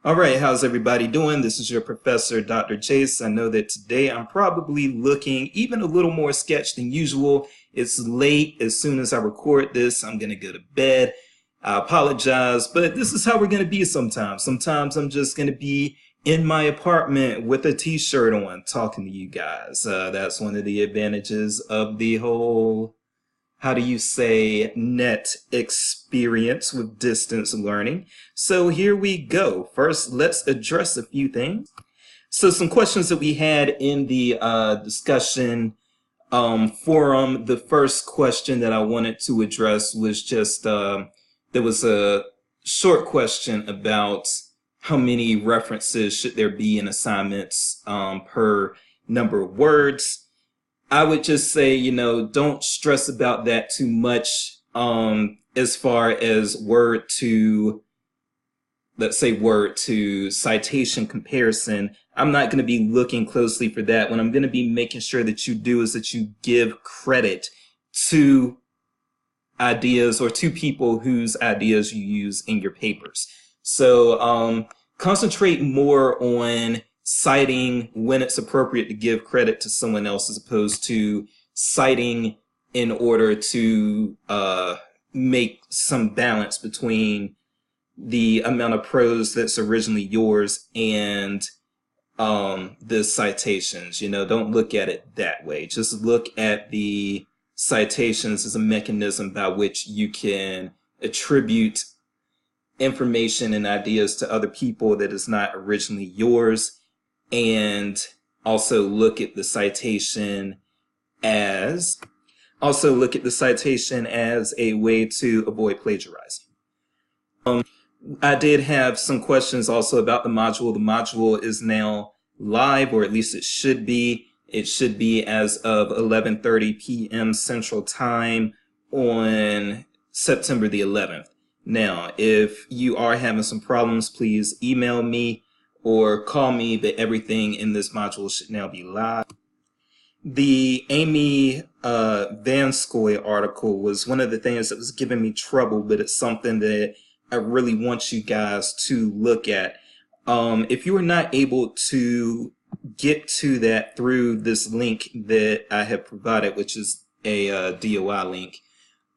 All right, how's everybody doing? This is your professor, Dr. Chase. I know that today I'm probably looking even a little more sketched than usual. It's late. As soon as I record this, I'm going to go to bed. I apologize, but this is how we're going to be sometimes. Sometimes I'm just going to be in my apartment with a t-shirt on talking to you guys. That's one of the advantages of the whole, how do you say, net experience with distance learning. So here we go. First, let's address a few things. So some questions that we had in the discussion forum. The first question that I wanted to address was just, there was a short question about how many references should there be in assignments per number of words. I would just say, don't stress about that too much as far as let's say word to citation comparison. I'm not going to be looking closely for that. What I'm going to be making sure that you do is that you give credit to ideas or to people whose ideas you use in your papers. So concentrate more on citing when it's appropriate to give credit to someone else as opposed to citing in order to make some balance between the amount of prose that's originally yours and the citations. Don't look at it that way. Just look at the citations as a mechanism by which you can attribute information and ideas to other people that is not originally yours, and also look at the citation as a way to avoid plagiarizing. I did have some questions also about the module. The module is now live, or at least it should be. It should be as of 11:30 p.m. Central Time on September the 11th. Now, if you are having some problems, please email me or call me, but everything in this module should now be live. The Amy Vanskoy article was one of the things that was giving me trouble, but it's something that I really want you guys to look at. If you are not able to get to that through this link that I have provided, which is a DOI link,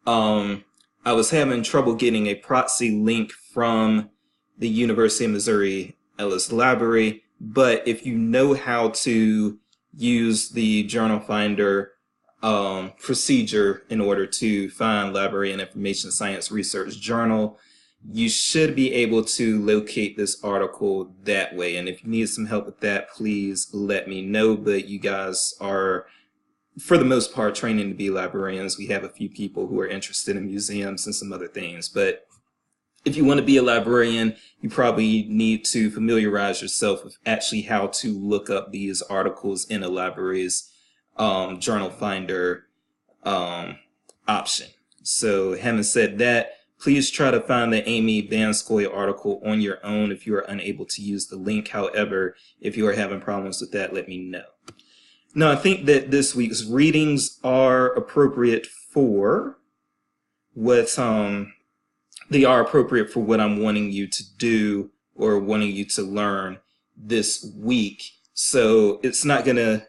I was having trouble getting a proxy link from the University of Missouri Ellis Library, but if you know how to use the journal finder procedure in order to find Library and Information Science Research Journal, you should be able to locate this article that way. And if you need some help with that, please let me know. But you guys are, for the most part, training to be librarians. We have a few people who are interested in museums and some other things. But if you want to be a librarian, you probably need to familiarize yourself with actually how to look up these articles in a library's journal finder option. So having said that, please try to find the Amy Vanskoy article on your own if you are unable to use the link. However, if you are having problems with that, let me know. Now, I think that this week's readings are appropriate for what they are appropriate for what I'm wanting you to do or wanting you to learn this week. So it's not going to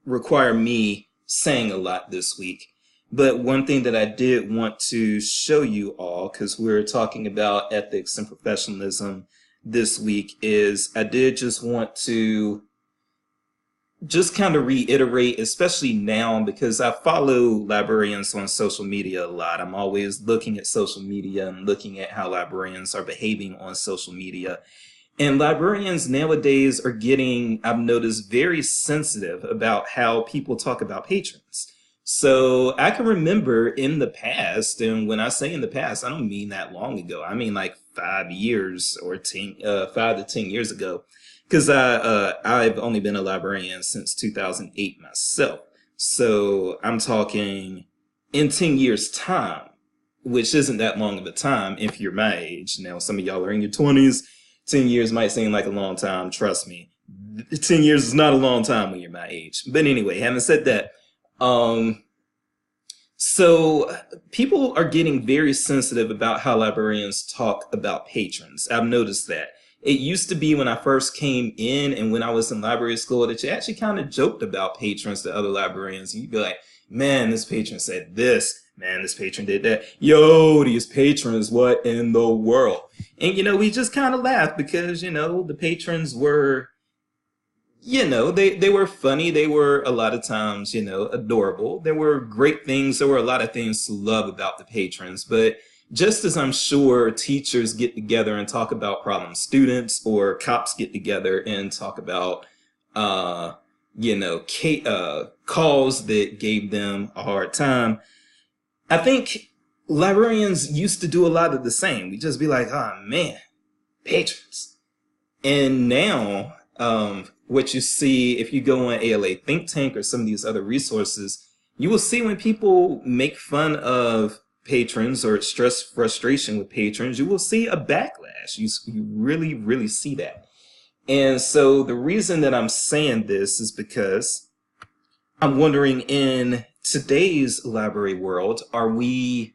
require me saying a lot this week. But one thing that I did want to show you all, because we're talking about ethics and professionalism this week, is I did just want to just kind of reiterate, especially now, because I follow librarians on social media a lot. I'm always looking at social media and looking at how librarians are behaving on social media. And librarians nowadays are getting, I've noticed, very sensitive about how people talk about patrons. So I can remember in the past, and when I say in the past, I don't mean that long ago. I mean like 5 years or 5 to 10 years ago, because I've only been a librarian since 2008 myself. So I'm talking in 10 years time, which isn't that long of a time if you're my age. Now, some of y'all are in your 20s. 10 years might seem like a long time. Trust me, 10 years is not a long time when you're my age. But anyway, having said that, so people are getting very sensitive about how librarians talk about patrons. I've noticed that. It used to be when I first came in and when I was in library school that you actually kind of joked about patrons to other librarians. You'd be like, man, this patron said this. Man, this patron did that. Yo, these patrons, what in the world? And, we just kind of laughed because, the patrons were, they were funny. They were a lot of times, adorable. There were great things. There were a lot of things to love about the patrons. But just as I'm sure teachers get together and talk about problem students, or cops get together and talk about, calls that gave them a hard time, I think librarians used to do a lot of the same. We just be like, oh man, patrons. And now, what you see, if you go on ALA Think Tank or some of these other resources, you will see when people make fun of patrons or express frustration with patrons, you will see a backlash. You really, really see that. And so the reason that I'm saying this is because I'm wondering, in today's library world, are we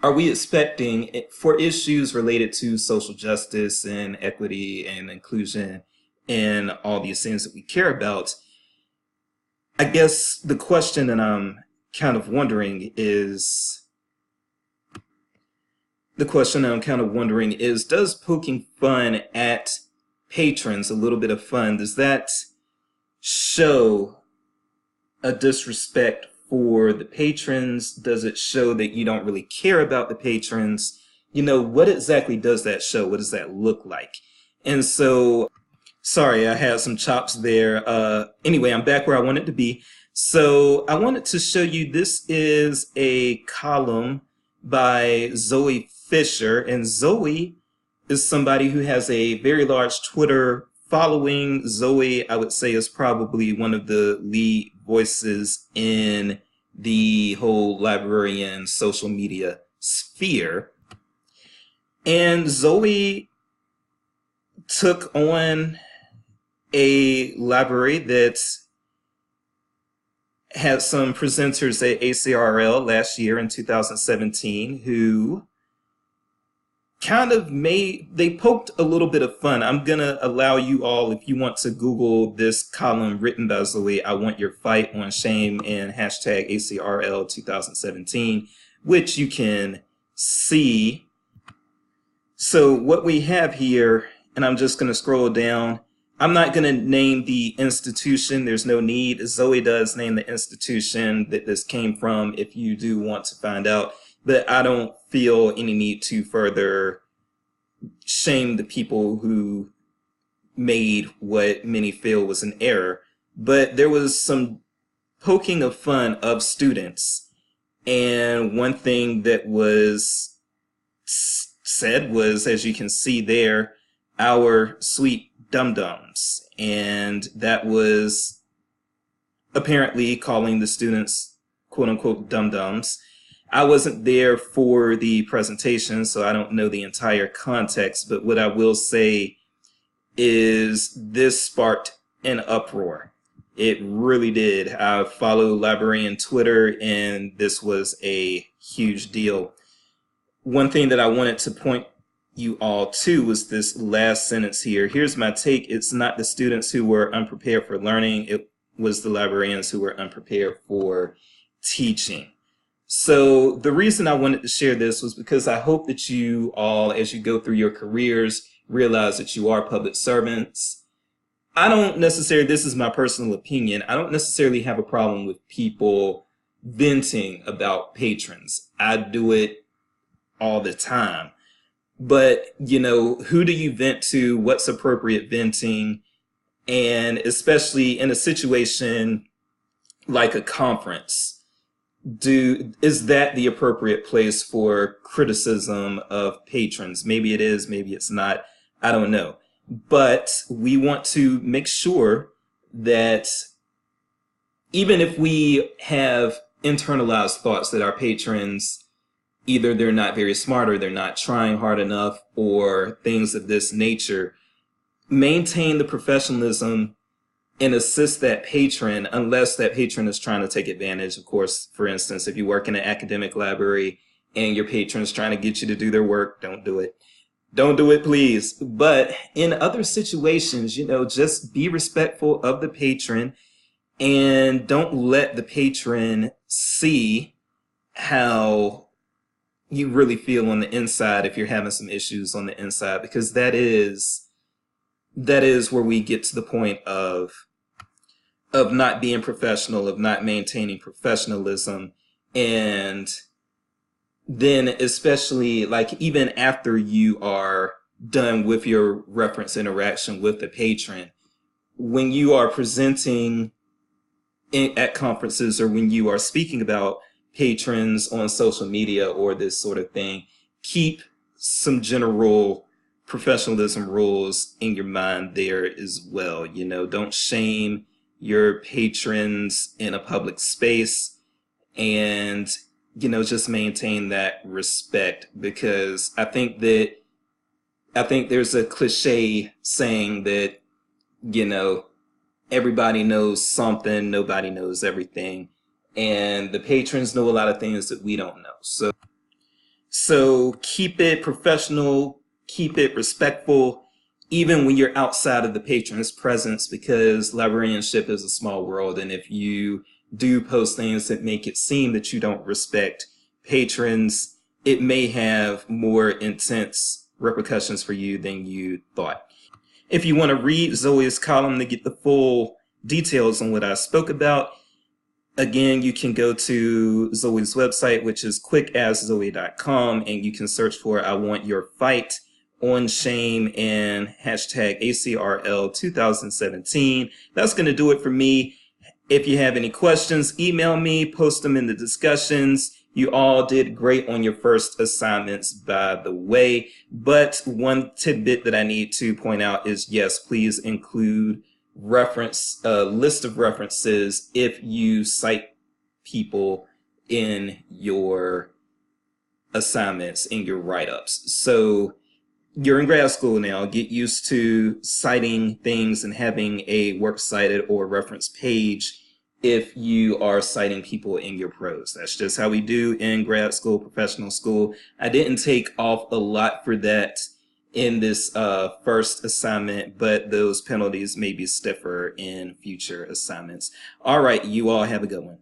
expecting, for issues related to social justice and equity and inclusion and all these things that we care about? I guess the question that I'm kind of wondering is, does poking fun at patrons, a little bit of fun, does that show a disrespect for the patrons? Does it show that you don't really care about the patrons? What exactly does that show? What does that look like? And so, sorry, I had some chops there. Anyway, I'm back where I wanted to be. So I wanted to show you, this is a column by Zoe Fisher, and Zoe is somebody who has a very large Twitter following. Zoe, I would say, is probably one of the lead voices in the whole librarian social media sphere. And Zoe took on a library that had some presenters at ACRL last year in 2017 who kind of they poked a little bit of fun. I'm going to allow you all, if you want to Google this column written by Zoe, I Want Your Fight on Shame, and hashtag ACRL 2017, which you can see. So what we have here, and I'm just going to scroll down. I'm not going to name the institution. There's no need. Zoe does name the institution that this came from if you do want to find out. But I don't feel any need to further shame the people who made what many feel was an error. But there was some poking of fun of students. And one thing that was said was, as you can see there, our sweet dum-dums. And that was apparently calling the students, quote unquote, dum-dums. I wasn't there for the presentation, so I don't know the entire context, but what I will say is this sparked an uproar. It really did. I follow librarian Twitter, and this was a huge deal. One thing that I wanted to point you all to was this last sentence here. Here's my take. It's not the students who were unprepared for learning. It was the librarians who were unprepared for teaching. So the reason I wanted to share this was because I hope that you all, as you go through your careers, realize that you are public servants. I don't necessarily, this is my personal opinion, I don't necessarily have a problem with people venting about patrons. I do it all the time. But, who do you vent to? What's appropriate venting? And especially in a situation like a conference, is that the appropriate place for criticism of patrons? Maybe it is, maybe it's not. I don't know. But we want to make sure that even if we have internalized thoughts that our patrons, either they're not very smart or they're not trying hard enough or things of this nature, maintain the professionalism and assist that patron unless that patron is trying to take advantage. Of course, for instance, if you work in an academic library and your patron is trying to get you to do their work, don't do it. Don't do it, please. But in other situations, just be respectful of the patron and don't let the patron see how you really feel on the inside if you're having some issues on the inside, because that is where we get to the point of not being professional, of not maintaining professionalism. And then especially like even after you are done with your reference interaction with the patron, when you are presenting at conferences or when you are speaking about patrons on social media or this sort of thing, keep some general professionalism rules in your mind there as well. Don't shame your patrons in a public space, and just maintain that respect, because I think there's a cliche saying that everybody knows something, nobody knows everything, and the patrons know a lot of things that we don't know. So keep it professional, keep it respectful, even when you're outside of the patron's presence, because librarianship is a small world, and if you do post things that make it seem that you don't respect patrons, it may have more intense repercussions for you than you thought. If you want to read Zoe's column to get the full details on what I spoke about, again, you can go to Zoe's website, which is quickaszoe.com, and you can search for I Want Your Fight on Shame and hashtag ACRL 2017. That's going to do it for me. If you have any questions, email me, post them in the discussions. You all did great on your first assignments, by the way. But one tidbit that I need to point out is, yes, please include a list of references if you cite people in your assignments, in your write-ups. So you're in grad school now. Get used to citing things and having a works cited or reference page if you are citing people in your prose. That's just how we do in grad school, professional school. I didn't take off a lot for that in this first assignment, but those penalties may be stiffer in future assignments. All right, you all have a good one.